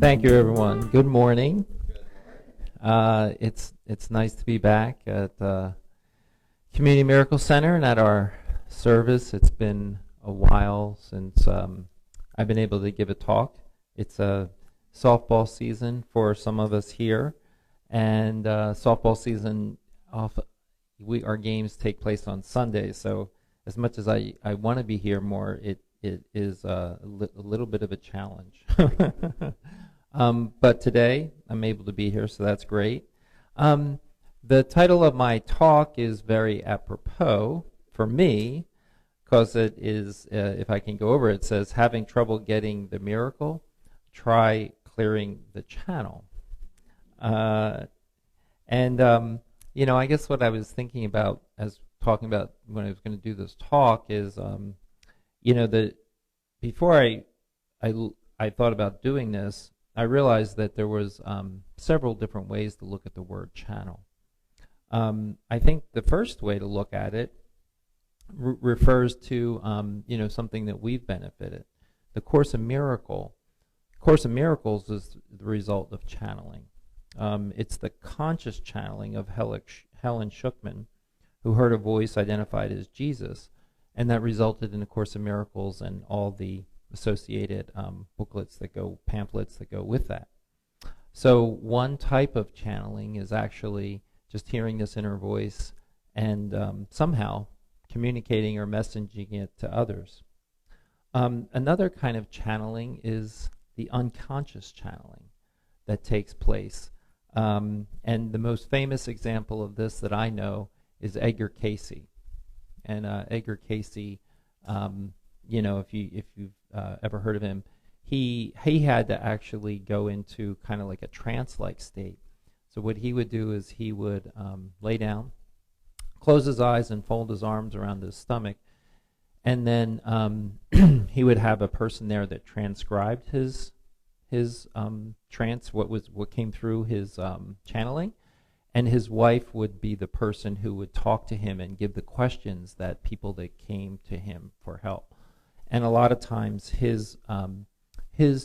Thank you, everyone. Good morning. It's nice to be back at the Community Miracle Center and at our service. It's been a while since I've been able to give a talk. It's a softball season for some of us here, and softball season our games take place on Sundays. So as much as I want to be here more, it is a little bit of a challenge. But today I'm able to be here, so that's great. The title of my talk is very apropos for me, because it is, if I can go over it, says, having trouble getting the miracle, try clearing the channel. I guess what I was thinking about as talking about when I was going to do this talk is, that before I thought about doing this, I realized that there was several different ways to look at the word channel. I think the first way to look at it refers to something that we've benefited. The Course in Miracles is the result of channeling. It's the conscious channeling of Helen Schuckman, who heard a voice identified as Jesus, and that resulted in the Course in Miracles and all the associated pamphlets that go with that. So one type of channeling is actually just hearing this inner voice and somehow communicating or messaging it to others. Another kind of channeling is the unconscious channeling that takes place. And the most famous example of this that I know is Edgar Cayce. And Edgar Cayce, if you've ever heard of him, he had to actually go into kind of like a trance-like state. So what he would do is he would lay down, close his eyes, and fold his arms around his stomach, and then he would have a person there that transcribed his trance, what came through his channeling, and his wife would be the person who would talk to him and give the questions that people that came to him for help. And a lot of times his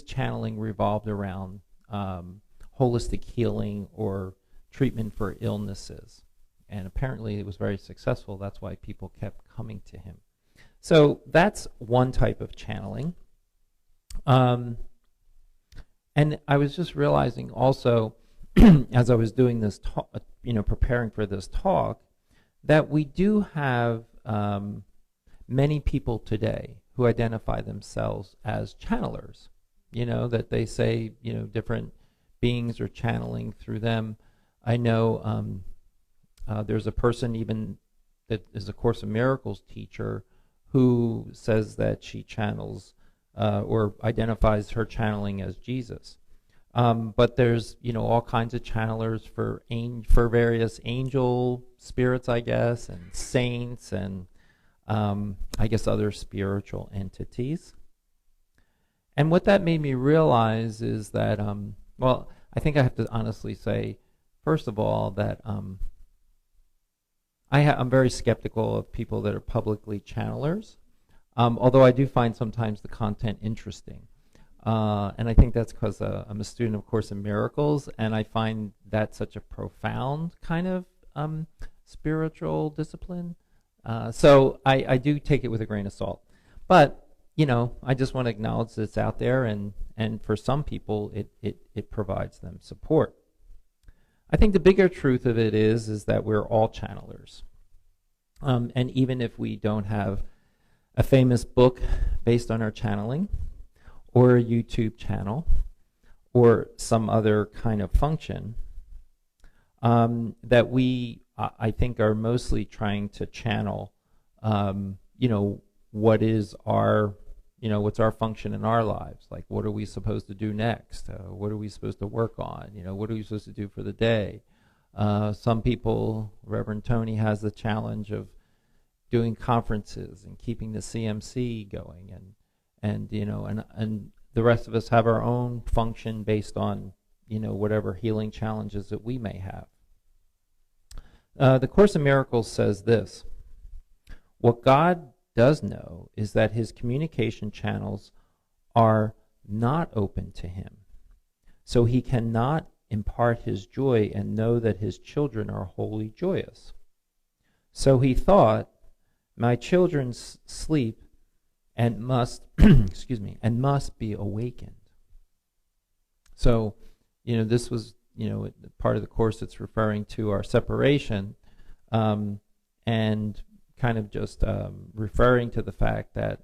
channeling revolved around holistic healing or treatment for illnesses. And apparently it was very successful. That's why people kept coming to him. So that's one type of channeling. And I was just realizing also, as I was doing this talk, preparing for this talk, that we do have many people today who identify themselves as channelers, that they say, different beings are channeling through them. I know there's a person even that is a Course in Miracles teacher who says that she channels or identifies her channeling as Jesus. But there's, all kinds of channelers for various angel spirits, I guess, and saints, and I guess other spiritual entities. And what that made me realize is that, I think I have to honestly say, first of all, that I'm very skeptical of people that are publicly channelers, although I do find sometimes the content interesting. And I think that's because I'm a student of Course in Miracles, and I find that such a profound kind of spiritual discipline. So I do take it with a grain of salt. But, I just want to acknowledge that it's out there, and for some people, it provides them support. I think the bigger truth of it is that we're all channelers. And even if we don't have a famous book based on our channeling, or a YouTube channel, or some other kind of function, that we, I think, are mostly trying to channel, what is our, what's our function in our lives? Like, what are we supposed to do next? What are we supposed to work on? What are we supposed to do for the day? Some people, Reverend Tony has the challenge of doing conferences and keeping the CMC going, and the rest of us have our own function based on whatever healing challenges that we may have. The Course in Miracles says this: what God does know is that his communication channels are not open to him, so he cannot impart his joy and know that his children are wholly joyous. So he thought, my children sleep and must, excuse me, and must be awakened. So, this was, part of the course that's referring to our separation, and kind of just referring to the fact that,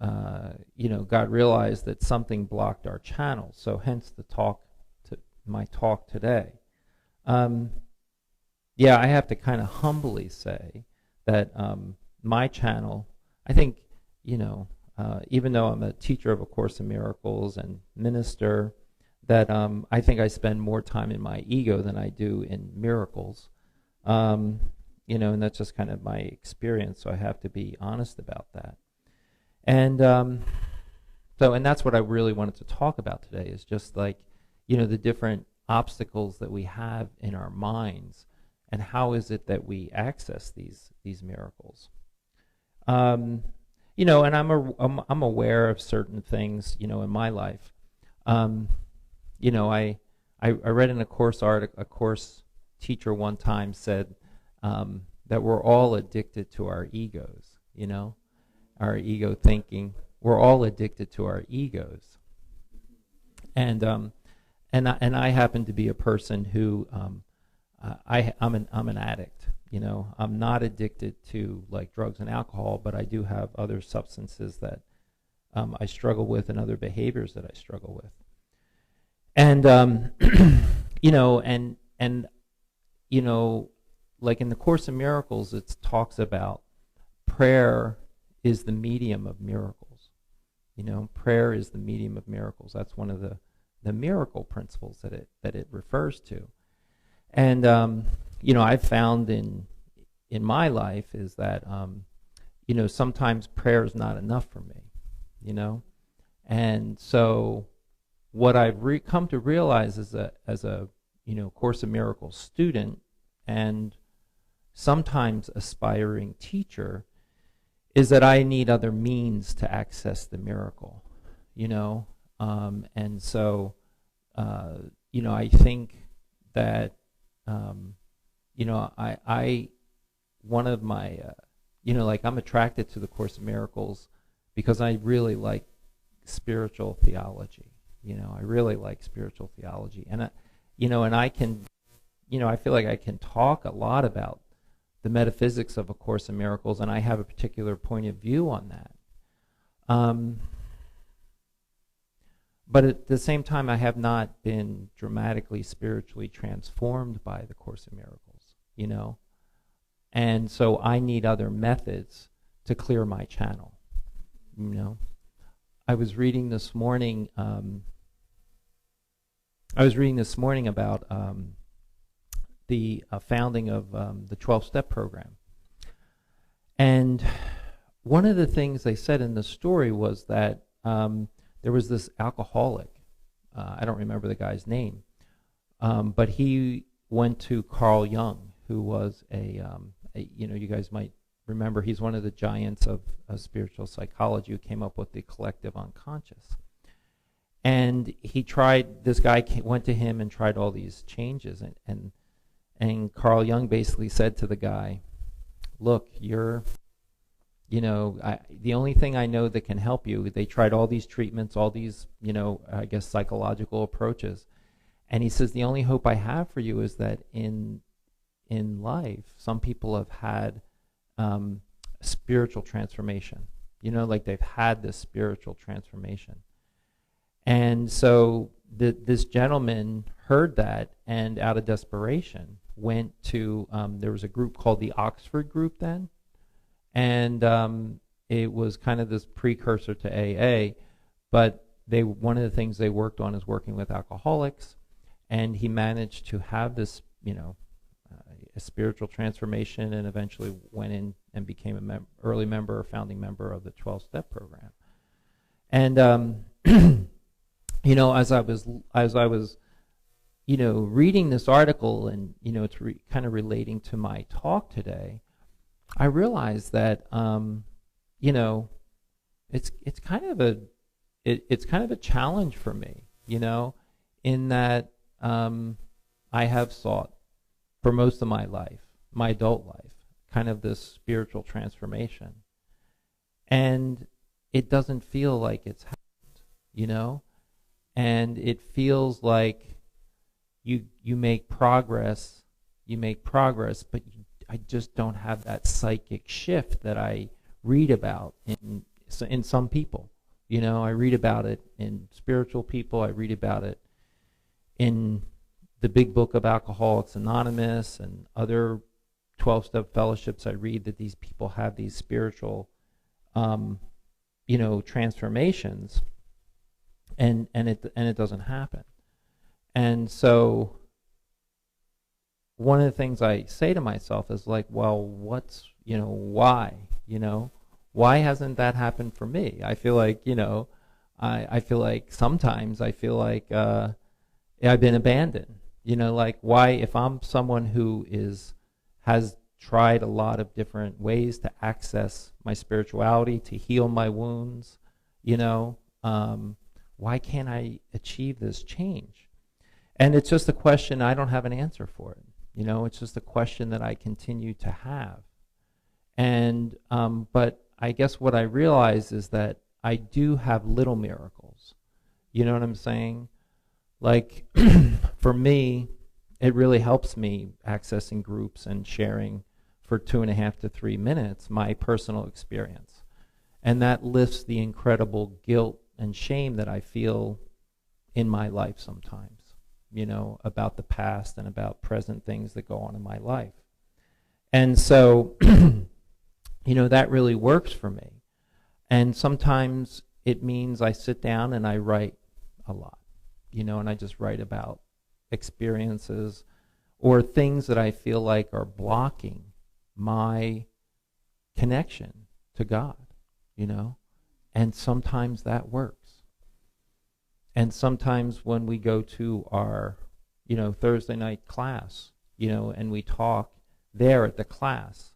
God realized that something blocked our channel. So hence my talk today. I have to kind of humbly say that my channel, I think, even though I'm a teacher of A Course in Miracles and minister, that I think I spend more time in my ego than I do in miracles. And that's just kind of my experience, so I have to be honest about that. And and that's what I really wanted to talk about today, is just like, the different obstacles that we have in our minds, and how is it that we access these miracles. And I'm aware of certain things, in my life. I read in a course article, a course teacher one time said that we're all addicted to our egos, our ego thinking. We're all addicted to our egos. And I happen to be a person who I'm an addict. I'm not addicted to like drugs and alcohol, but I do have other substances that I struggle with, and other behaviors that I struggle with. And like in the Course in Miracles, it talks about prayer is the medium of miracles. Prayer is the medium of miracles. That's one of the miracle principles that it refers to. And I've found in my life is that sometimes prayer is not enough for me. And so what I've come to realize as a Course in Miracles student, and sometimes aspiring teacher, is that I need other means to access the miracle, and so, I think that, one of my, like I'm attracted to the Course in Miracles because I really like spiritual theology. I really like spiritual theology, and and I can, I feel like I can talk a lot about the metaphysics of A Course in Miracles, and I have a particular point of view on that. But at the same time, I have not been dramatically spiritually transformed by the Course in Miracles, and so I need other methods to clear my channel. I was reading this morning. About the founding of the 12-step program. And one of the things they said in the story was that there was this alcoholic, I don't remember the guy's name, but he went to Carl Jung, who was you guys might remember, he's one of the giants of spiritual psychology who came up with the collective unconscious. And this guy went to him and tried all these changes, and Carl Jung basically said to the guy, look, the only thing I know that can help you, they tried all these treatments, all these, I guess psychological approaches. And he says, the only hope I have for you is that in life, some people have had spiritual transformation, like they've had this spiritual transformation. And so this gentleman heard that, and out of desperation went to, there was a group called the Oxford Group then, and it was kind of this precursor to AA, but one of the things they worked on is working with alcoholics, and he managed to have this, a spiritual transformation, and eventually went in and became an early member, or founding member of the 12-step program. And as I was reading this article, and it's kind of relating to my talk today, I realized that it's kind of a challenge for me, in that I have sought for most of my life, my adult life, kind of this spiritual transformation. And it doesn't feel like it's happened, you know? And it feels like you make progress, but I just don't have that psychic shift that I read about in some people. You know, I read about it in spiritual people. I read about it in the big book of Alcoholics Anonymous and other 12-step fellowships. I read that these people have these spiritual, transformations, and it doesn't happen. And so one of the things I say to myself is like, well, why? Why hasn't that happened for me? I feel like, I feel like sometimes I feel like I've been abandoned. Like why, if I'm someone who has tried a lot of different ways to access my spirituality, to heal my wounds, why can't I achieve this change? And it's just a question, I don't have an answer for it. It's just a question that I continue to have. And, but I guess what I realize is that I do have little miracles. You know what I'm saying? Like, for me, it really helps me accessing groups and sharing for 2.5 to 3 minutes my personal experience. And that lifts the incredible guilt and shame that I feel in my life sometimes, about the past and about present things that go on in my life. And so, that really works for me. And sometimes it means I sit down and I write a lot, and I just write about experiences or things that I feel like are blocking my connection to God, and sometimes that works. And sometimes when we go to our, Thursday night class, and we talk there at the class,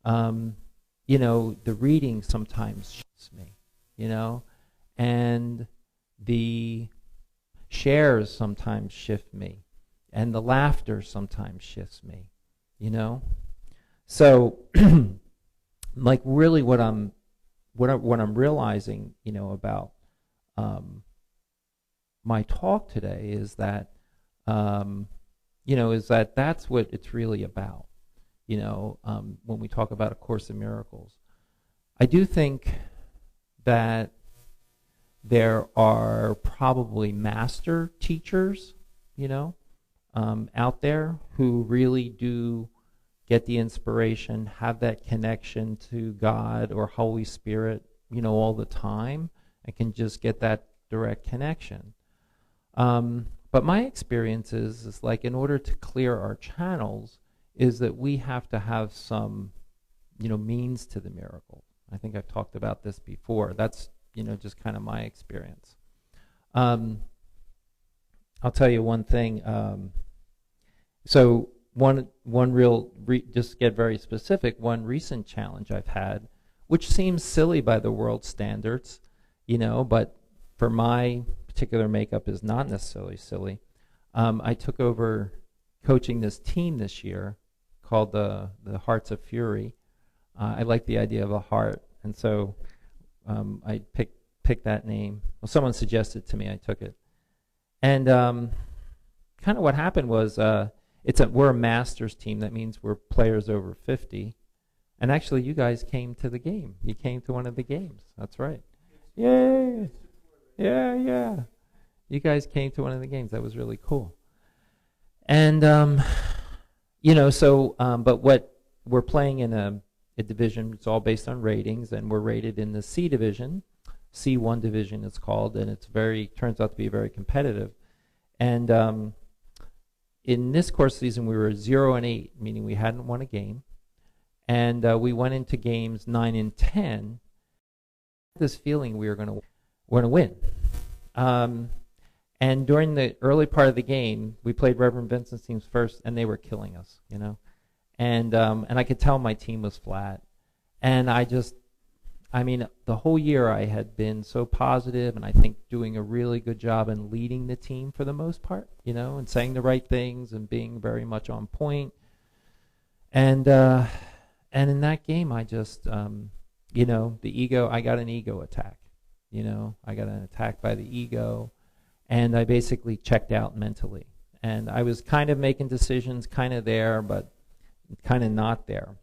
the reading sometimes shifts me, and the shares sometimes shift me, and the laughter sometimes shifts me, So, like really what I'm realizing, about my talk today is that, that's what it's really about. When we talk about A Course in Miracles, I do think that there are probably master teachers, out there who really do get the inspiration, have that connection to God or Holy Spirit, all the time, and can just get that direct connection. But my experience is like in order to clear our channels is that we have to have some, means to the miracle. I think I've talked about this before. That's, just kind of my experience. I'll tell you one thing. So one real, just get very specific, one recent challenge I've had, which seems silly by the world standards, but for my particular makeup is not necessarily silly. I took over coaching this team this year called the Hearts of Fury. I like the idea of a heart, and so I picked that name. Well, someone suggested it to me. I took it, and kind of what happened was we're a masters team. That means we're players over 50. And actually, you guys came to the game. You came to one of the games. That's right. Yay! Yeah. You guys came to one of the games. That was really cool. And but what we're playing in a division. It's all based on ratings, and we're rated in the C division, C1 division it's called, and turns out to be very competitive. And in this course season, we were 0-8, meaning we hadn't won a game, and we went into games 9 and 10. This feeling we were going to win. And during the early part of the game, we played Reverend Vincent's teams first, and they were killing us, And I could tell my team was flat, and I I mean, the whole year I had been so positive, and I think doing a really good job in leading the team for the most part, and saying the right things and being very much on point. And in that game, I just, the ego, I got an ego attack. I got an attack by the ego, and I basically checked out mentally. And I was kind of making decisions, kind of there, but kind of not there.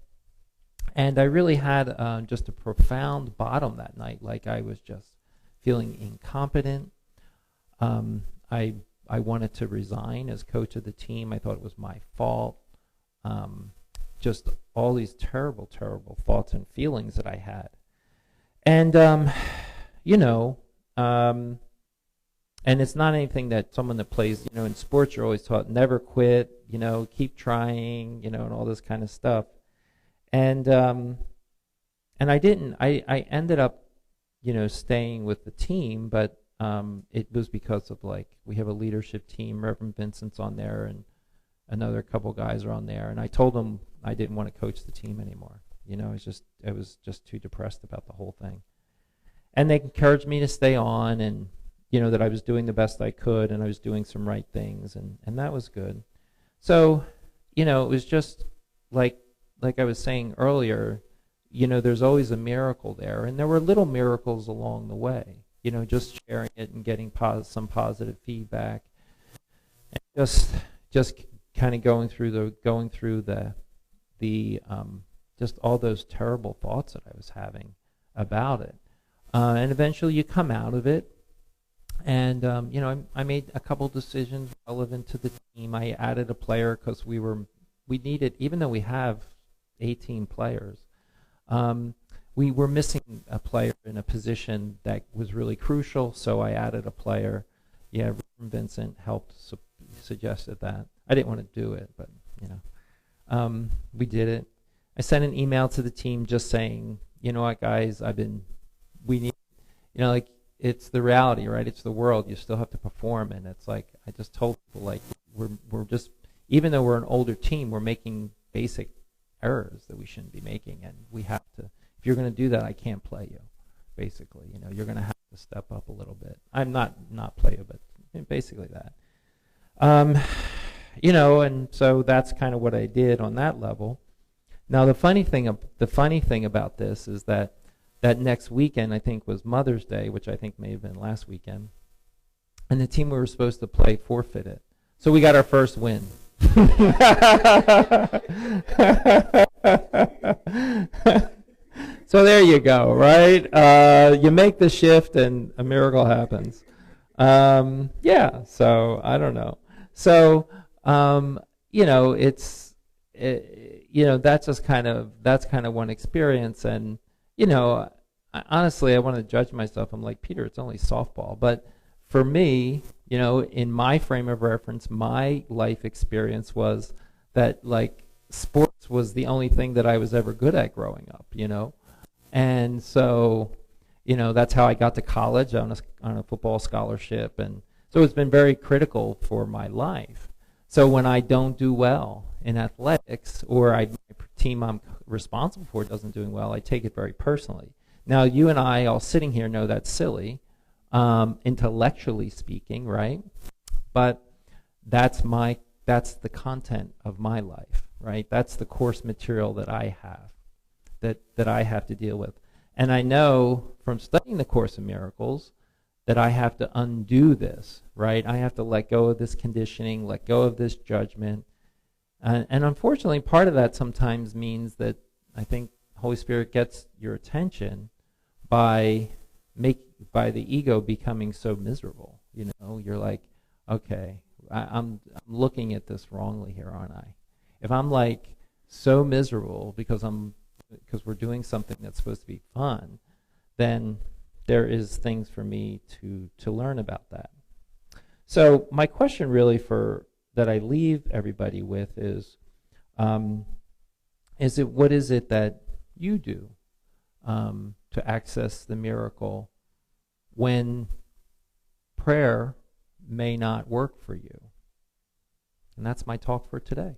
And I really had just a profound bottom that night. Like I was just feeling incompetent. I wanted to resign as coach of the team. I thought it was my fault. Just all these terrible, terrible thoughts and feelings that I had. And, and it's not anything that someone that plays, in sports you're always taught, never quit, keep trying, and all this kind of stuff. And I didn't. I ended up, staying with the team, but it was because of we have a leadership team. Reverend Vincent's on there, and another couple guys are on there. And I told them I didn't want to coach the team anymore. I was just too depressed about the whole thing. And they encouraged me to stay on, and that I was doing the best I could, and I was doing some right things, and that was good. So, it was just like I was saying earlier, there's always a miracle there, and there were little miracles along the way. Just sharing it and getting some positive feedback, and just kind of going through the just all those terrible thoughts that I was having about it, and eventually you come out of it. And I made a couple decisions relevant to the team. I added a player because we needed, even though we have 18 players, we were missing a player in a position that was really crucial. So I added a player. Yeah, Vincent helped suggested that. I didn't want to do it, but we did it. I sent an email to the team just saying, you know what, guys, we need, it's the reality, right? It's the world. You still have to perform, and it's like I just told people, we're just, even though we're an older team, we're making basic errors that we shouldn't be making, and we have to. If you're going to do that, I can't play you. Basically, you're going to have to step up a little bit. I'm not play you, but basically that. And so that's kind of what I did on that level. Now the funny thing about this is that next weekend, I think, was Mother's Day, which I think may have been last weekend, and the team we were supposed to play forfeited. So we got our first win. So there you go, right? You make the shift and a miracle happens. Yeah, so I don't know. So, that's kind of one experience. And, honestly, I want to judge myself. I'm like, Peter, it's only softball. But for me, in my frame of reference, my life experience was that, sports was the only thing that I was ever good at growing up, And so, that's how I got to college on a football scholarship. And so it's been very critical for my life. So when I don't do well in athletics, or my team I'm responsible for doesn't doing well, I take it very personally. Now, you and I all sitting here know that's silly, intellectually speaking, right? But that's the content of my life, right? That's the course material that I have, that I have to deal with. And I know from studying the Course in Miracles that I have to undo this, right? I have to let go of this conditioning, let go of this judgment. And unfortunately, part of that sometimes means that I think Holy Spirit gets your attention by the ego becoming so miserable. You're like, okay, I'm looking at this wrongly here, aren't I? If I'm so miserable because we're doing something that's supposed to be fun, then there is things for me to learn about that. So my question really that I leave everybody with is what is it that you do to access the miracle when prayer may not work for you? And that's my talk for today.